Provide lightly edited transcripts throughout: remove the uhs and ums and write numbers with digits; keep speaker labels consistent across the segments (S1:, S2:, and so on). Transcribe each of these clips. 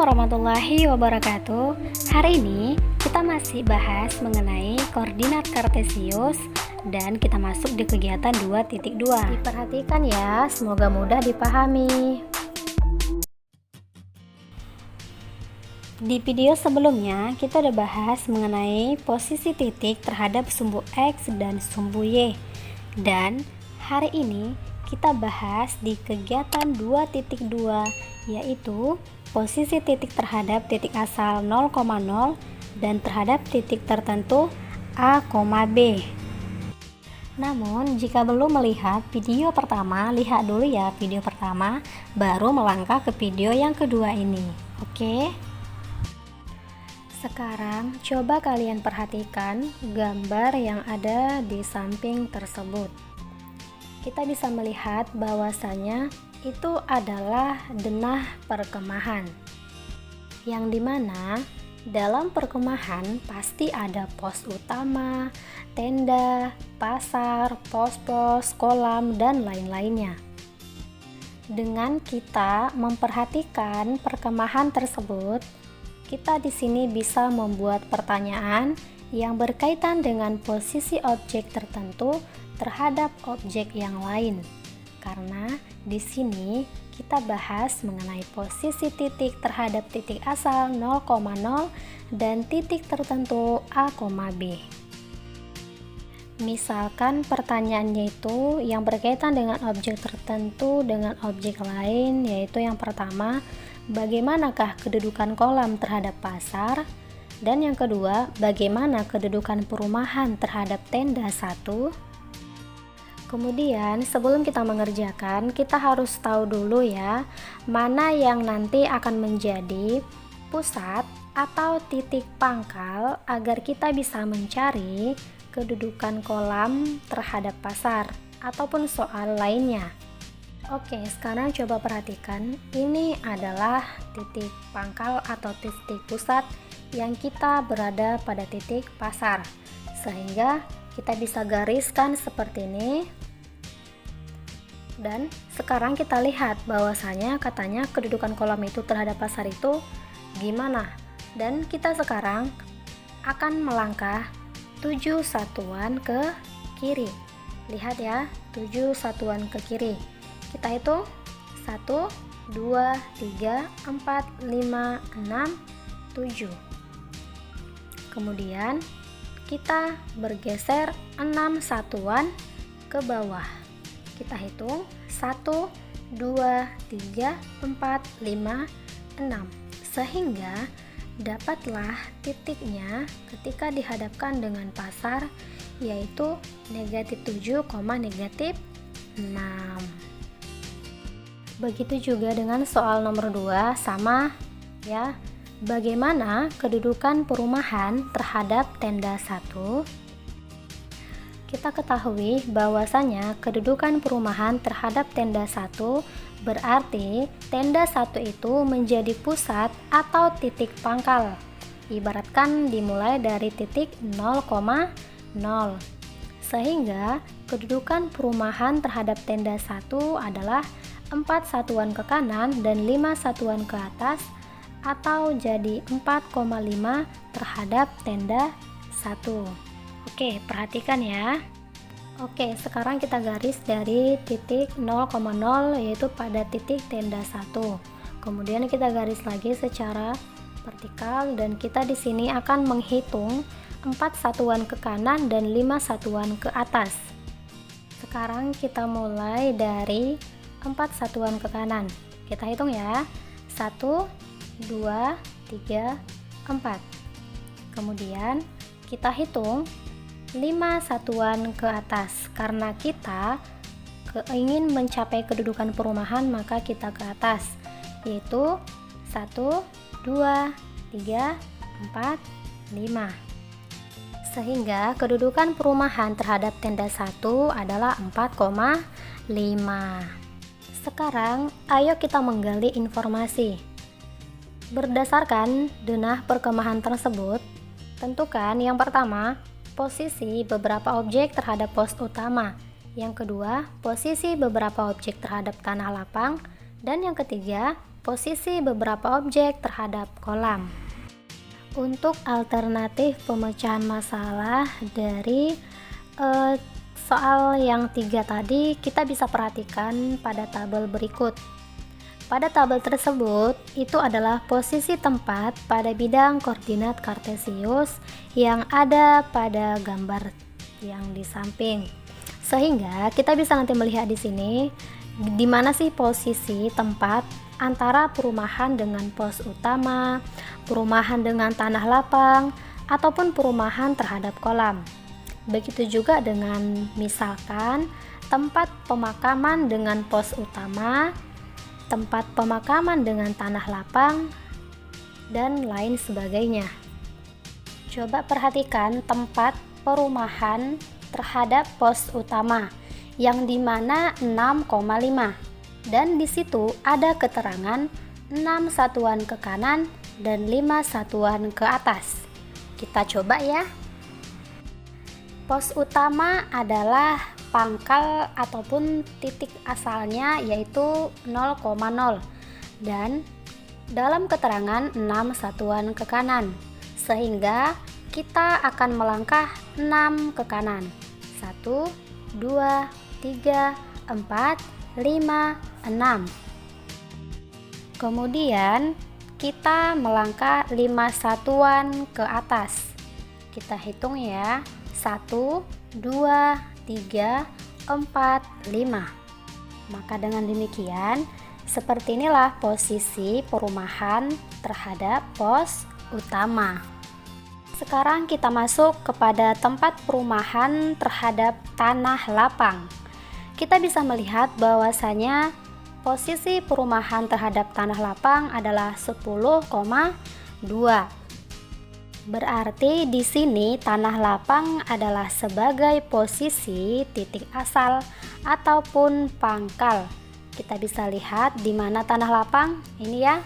S1: warahmatullahi wabarakatuh. Hari ini kita masih bahas mengenai koordinat kartesius dan kita masuk di kegiatan 2.2. Diperhatikan ya, semoga mudah dipahami. Di video sebelumnya kita udah bahas mengenai posisi titik terhadap sumbu X dan sumbu Y. Dan hari ini kita bahas di kegiatan 2.2, yaitu posisi titik terhadap titik asal 0,0 dan terhadap titik tertentu A, B. Namun jika belum melihat video pertama, lihat dulu ya video pertama, baru melangkah ke video yang kedua ini. Oke? Sekarang coba kalian perhatikan gambar yang ada di samping tersebut. Kita bisa melihat bahwasanya itu adalah denah perkemahan, yang dimana dalam perkemahan pasti ada pos utama, tenda, pasar, pos-pos, kolam, dan lain-lainnya. Dengan kita memperhatikan perkemahan tersebut, kita di sini bisa membuat pertanyaan yang berkaitan dengan posisi objek tertentu terhadap objek yang lain. Karena di sini kita bahas mengenai posisi titik terhadap titik asal 0,0 dan titik tertentu A, B. Misalkan pertanyaannya itu yang berkaitan dengan objek tertentu dengan objek lain, yaitu yang pertama, bagaimanakah kedudukan kolam terhadap pasar? Dan yang kedua, bagaimana kedudukan perumahan terhadap tenda 1? Kemudian sebelum kita mengerjakan, kita harus tahu dulu ya, mana yang nanti akan menjadi pusat atau titik pangkal agar kita bisa mencari kedudukan kolam terhadap pasar ataupun soal lainnya. Oke, sekarang coba perhatikan, ini adalah titik pangkal atau titik pusat yang kita berada pada titik pasar, sehingga kita bisa gariskan seperti ini. Dan sekarang kita lihat bahwasanya katanya kedudukan kolam itu terhadap pasar itu gimana. Dan kita sekarang akan melangkah 7 satuan ke kiri. Lihat ya, 7 satuan ke kiri. Kita hitung 1, 2, 3, 4, 5, 6, 7. Kemudian kita bergeser 6 satuan ke bawah. Kita hitung 1, 2, 3, 4, 5, 6, sehingga dapatlah titiknya ketika dihadapkan dengan pasar, yaitu negatif 7, negatif 6. Begitu juga dengan soal nomor 2, sama ya. Bagaimana kedudukan perumahan terhadap tenda 1? Kita ketahui bahwasanya kedudukan perumahan terhadap tenda 1 berarti tenda 1 itu menjadi pusat atau titik pangkal. Ibaratkan dimulai dari titik 0,0. Sehingga kedudukan perumahan terhadap tenda 1 adalah 4 satuan ke kanan dan 5 satuan ke atas, atau jadi 4,5 terhadap tenda 1. Oke, perhatikan ya. Oke, sekarang kita garis dari titik 0,0 yaitu pada titik tenda 1. Kemudian kita garis lagi secara vertikal dan kita di sini akan menghitung 4 satuan ke kanan dan 5 satuan ke atas. Sekarang kita mulai dari 4 satuan ke kanan. Kita hitung ya. 1, 2, 3, 4. Kemudian kita hitung 5 satuan ke atas. Karena kita ingin mencapai kedudukan perumahan, maka kita ke atas, yaitu 1, 2, 3, 4, 5. Sehingga kedudukan perumahan terhadap tenda 1 adalah 4,5. Sekarang ayo kita menggali informasi. Berdasarkan denah perkemahan tersebut, tentukan yang pertama posisi beberapa objek terhadap pos utama, yang kedua posisi beberapa objek terhadap tanah lapang, dan yang ketiga posisi beberapa objek terhadap kolam. Untuk alternatif pemecahan masalah dari soal yang 3 tadi, kita bisa perhatikan pada tabel berikut. Pada tabel tersebut, itu adalah posisi tempat pada bidang koordinat kartesius yang ada pada gambar yang di samping. Sehingga kita bisa nanti melihat di sini di mana sih posisi tempat antara perumahan dengan pos utama, perumahan dengan tanah lapang, ataupun perumahan terhadap kolam. Begitu juga dengan misalkan tempat pemakaman dengan pos utama, tempat pemakaman dengan tanah lapang, dan lain sebagainya. Coba perhatikan tempat perumahan terhadap pos utama yang dimana 6,5, dan di situ ada keterangan 6 satuan ke kanan dan 5 satuan ke atas. Kita coba ya. Pos utama adalah pangkal ataupun titik asalnya yaitu 0,0, dan dalam keterangan 6 satuan ke kanan, sehingga kita akan melangkah 6 ke kanan. 1, 2, 3, 4, 5, 6. Kemudian kita melangkah 5 satuan ke atas. Kita hitung ya. 1, 2, 3, 4, 5. Maka dengan demikian, seperti inilah posisi perumahan terhadap pos utama. Sekarang kita masuk kepada tempat perumahan terhadap tanah lapang. Kita bisa melihat bahwasanya posisi perumahan terhadap tanah lapang adalah 10,2. Berarti di sini tanah lapang adalah sebagai posisi titik asal ataupun pangkal. Kita bisa lihat di mana tanah lapang ini ya.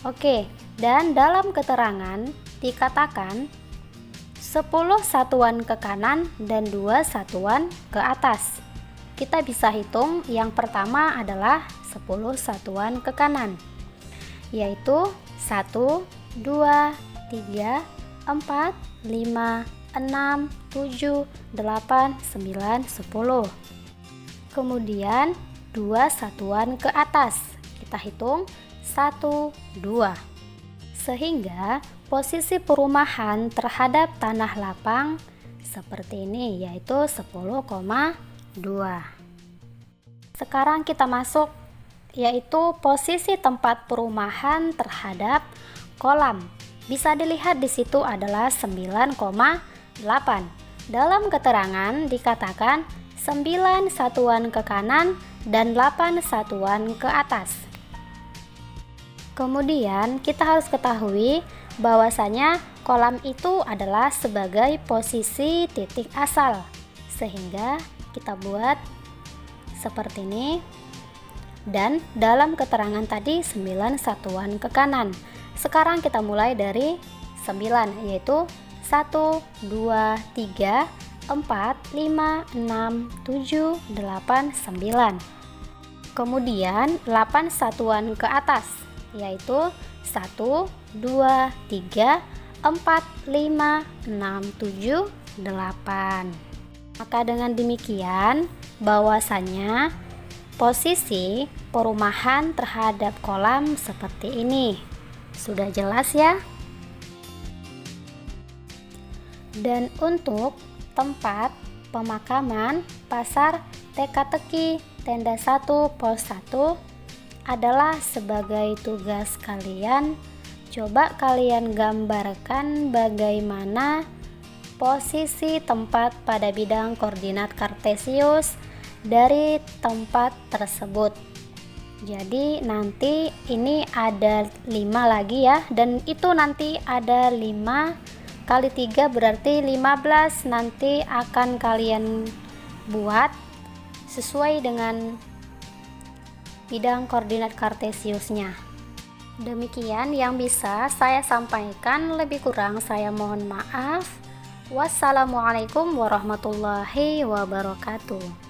S1: Oke, dan dalam keterangan dikatakan 10 satuan ke kanan dan 2 satuan ke atas. Kita bisa hitung yang pertama adalah 10 satuan ke kanan, yaitu 1, 2, 3, 4, 5, 6, 7, 8, 9, 10. Kemudian 2 satuan ke atas, kita hitung 1, 2. Sehingga posisi perumahan terhadap tanah lapang seperti ini, yaitu 10,2. Sekarang kita masuk yaitu posisi tempat perumahan terhadap kolam. Bisa dilihat di situ adalah 9,8. Dalam keterangan dikatakan 9 satuan ke kanan dan 8 satuan ke atas. Kemudian kita harus ketahui bahwasanya kolam itu adalah sebagai posisi titik asal, sehingga kita buat seperti ini. Dan dalam keterangan tadi 9 satuan ke kanan. Sekarang kita mulai dari 9, yaitu 1, 2, 3, 4, 5, 6, 7, 8, 9. Kemudian 8 satuan ke atas, yaitu 1, 2, 3, 4, 5, 6, 7, 8. Maka dengan demikian bahwasanya posisi perumahan terhadap kolam seperti ini. Sudah jelas ya? Dan untuk tempat pemakaman pasar teka-teki tenda 1 pos 1 adalah sebagai tugas kalian. Coba kalian gambarkan bagaimana posisi tempat pada bidang koordinat kartesius dari tempat tersebut. Jadi nanti ini ada 5 lagi ya, dan itu nanti ada 5 kali 3 berarti 15 nanti akan kalian buat sesuai dengan bidang koordinat kartesiusnya. Demikian yang bisa saya sampaikan, lebih kurang saya mohon maaf. Wassalamualaikum warahmatullahi wabarakatuh.